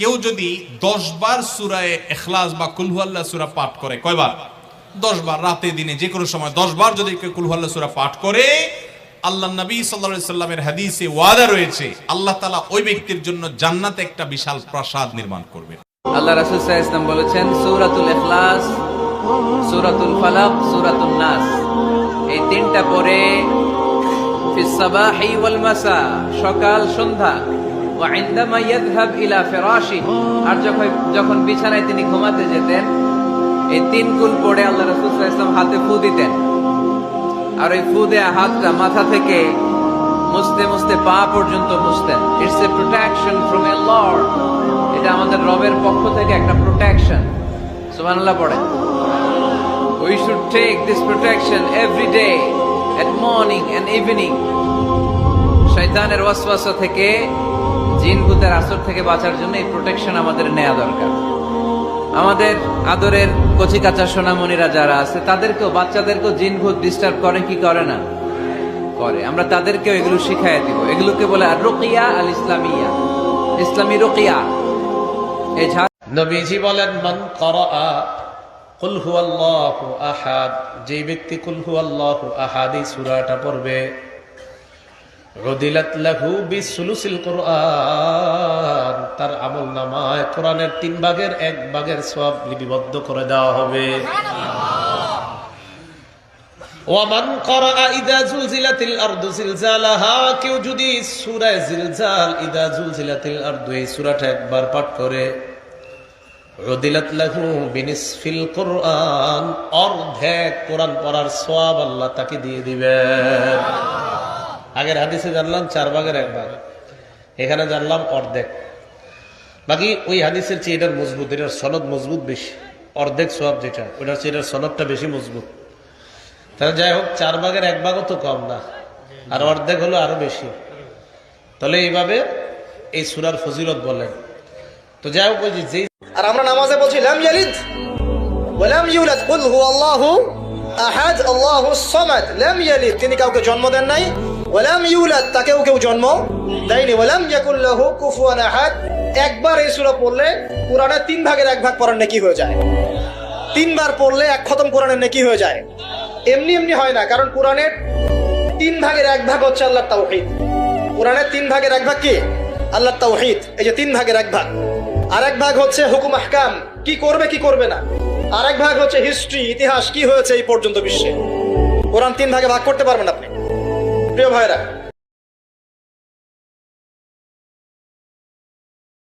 কেউ যদি 10 বার সূরায়ে ইখলাস বা কুল হুয়াল্লাহ সূরা পাঠ করে, কয়বার? 10 বার, রাতে দিনে যে কোনো সময় 10 বার যদি কেউ কুল হুয়াল্লাহ সূরা পাঠ করে, আল্লাহর নবী সাল্লাল্লাহু আলাইহি সাল্লামের হাদিসে ওয়াদা রয়েছে আল্লাহ তাআলা ওই ব্যক্তির জন্য জান্নাতে একটা বিশাল প্রাসাদ নির্মাণ করবেন। আল্লাহ রাসূল সাল্লাল্লাহু আলাইহি ওয়াসাল্লাম বলেছেন, সূরাতুল ইখলাস, সূরাতুল ফালাক, সূরাতুন নাস, এই তিনটা পড়ে ফিস সাবাহি ওয়াল মাসা, সকাল সন্ধ্যা, ওয়া ইনদামা ইয়াযহাব ইলা ফিরাশি, আর যখন বিছানায় তিনি ঘুমাতে যেতেন এই তিন কুল পড়ে আল্লাহ রাসূল সাল্লাল্লাহু আলাইহি ওয়াসাল্লাম হাতে ফু দিতেন, আর ওই ফু দেয়া হাতটা মাথা থেকে মুছতে মুছতে পা পর্যন্ত মুছতেন। It's a protection from a lord, এটা আমাদের রবের পক্ষ থেকে একটা প্রোটেকশন। সুবহানাল্লাহ পড়েন। We should take this protection every day at morning and evening. শয়তানের ওয়াসওয়াসা থেকে, জিন ভূতের আসর থেকে বাঁচার জন্য এই প্রোটেকশন আমাদের নেওয়া দরকার। আমাদের আদরের কচি কাঁচা সোনামণিরা যারা আছে তাদেরকেও, বাচ্চাদেরকেও জিন ভূত ডিস্টার্ব করে কি করে না? করে। আমরা তাদেরকেও এগুলো শিখাইয়া দিব। এগুলোকে বলে আর রুকিয়া আল ইসলামিয়া, ইসলামী রুকিয়া। এই নবীজি বলেন, মান ক্বারাআ কুল হুয়াল্লাহু আহাদ, যে ব্যক্তি কুল হুয়াল্লাহু আহাদ এই সূরাটা পড়বে, উদিলাত লাহু বিসুলুসিল কুরআন, তার আমলনামায় কোরআনের 3 ভাগের 1 ভাগের সওয়াব লিপিবদ্ধ করে দেওয়া হবে। ওয়ামান ক্বারাআ ইযা জুলজিলাতিল আরদু জিলজালাহা, কেউ যদি সূরা জিলজাল, ইযা জুলজিলাতিল আরদু এই সূরাটা একবার পাঠ করে, উদিলাত লাহু বিনিসফিল কুরআন, অর্ধেক কোরআন পড়ার সওয়াব আল্লাহ তাকে দিয়ে দিবেন। আগের হাদিসে জানলাম 4 ভাগের 1 ভাগ, এখানে জানলাম অর্ধেক। বাকি ওই হাদিসের চেয়ে এটার মজবুত, এটার সনদ মজবুত বেশি। অর্ধেক সওয়াব যেটা, ওটার চেয়ে এটার সনদটা বেশি মজবুত। তাহলে যাই হোক, 4 ভাগের 1 ভাগও তো কম না, আর অর্ধেক হলো আরো বেশি। তাহলে এইভাবে এই সূরার ফজিলত বলেন। তো যাই হোক, ওই যে আর আমরা নামাজে বলছি লাম ইয়ালিদ ওয়া লাম ইউলাদ, কুল হুয়াল্লাহু আহাদ আল্লাহুস সামাদ। লাম ইয়ালিদ, তিনি কাউকে জন্ম দেন নাই, ওয়া লাম ইউলাদ, তাকেও কেউ জন্ম দেয়নি, ওয়া লাম ইয়াকুল লাহু কুফুয়ান আহাদ। একবার এই সূরা পড়লে কোরআনের 3 ভাগের 1 ভাগ পড়ার নেকি হয়ে যায়। 3 বার পড়লে 1 খতম কোরআনের নেকি হয়ে যায়। এমনি এমনি হয় না, কারণ কোরআনের 3 ভাগের 1 ভাগ হচ্ছে আল্লাহর তাওহীদ। কোরআনের 3 ভাগের 1 ভাগ কি? আল্লাহর তাওহীদ। এই যে 3 ভাগের 1 ভাগ। আরেক ভাগ হচ্ছে হুকুম আহকাম, কি করবে কি করবে না। আরেক ভাগ হচ্ছে হিস্ট্রি, ইতিহাস, কি হয়েছে এই পর্যন্ত বিশ্বে। কোরআন 3 ভাগে ভাগ করতে পারবেন আপনি, প্রিয় ভাইরা।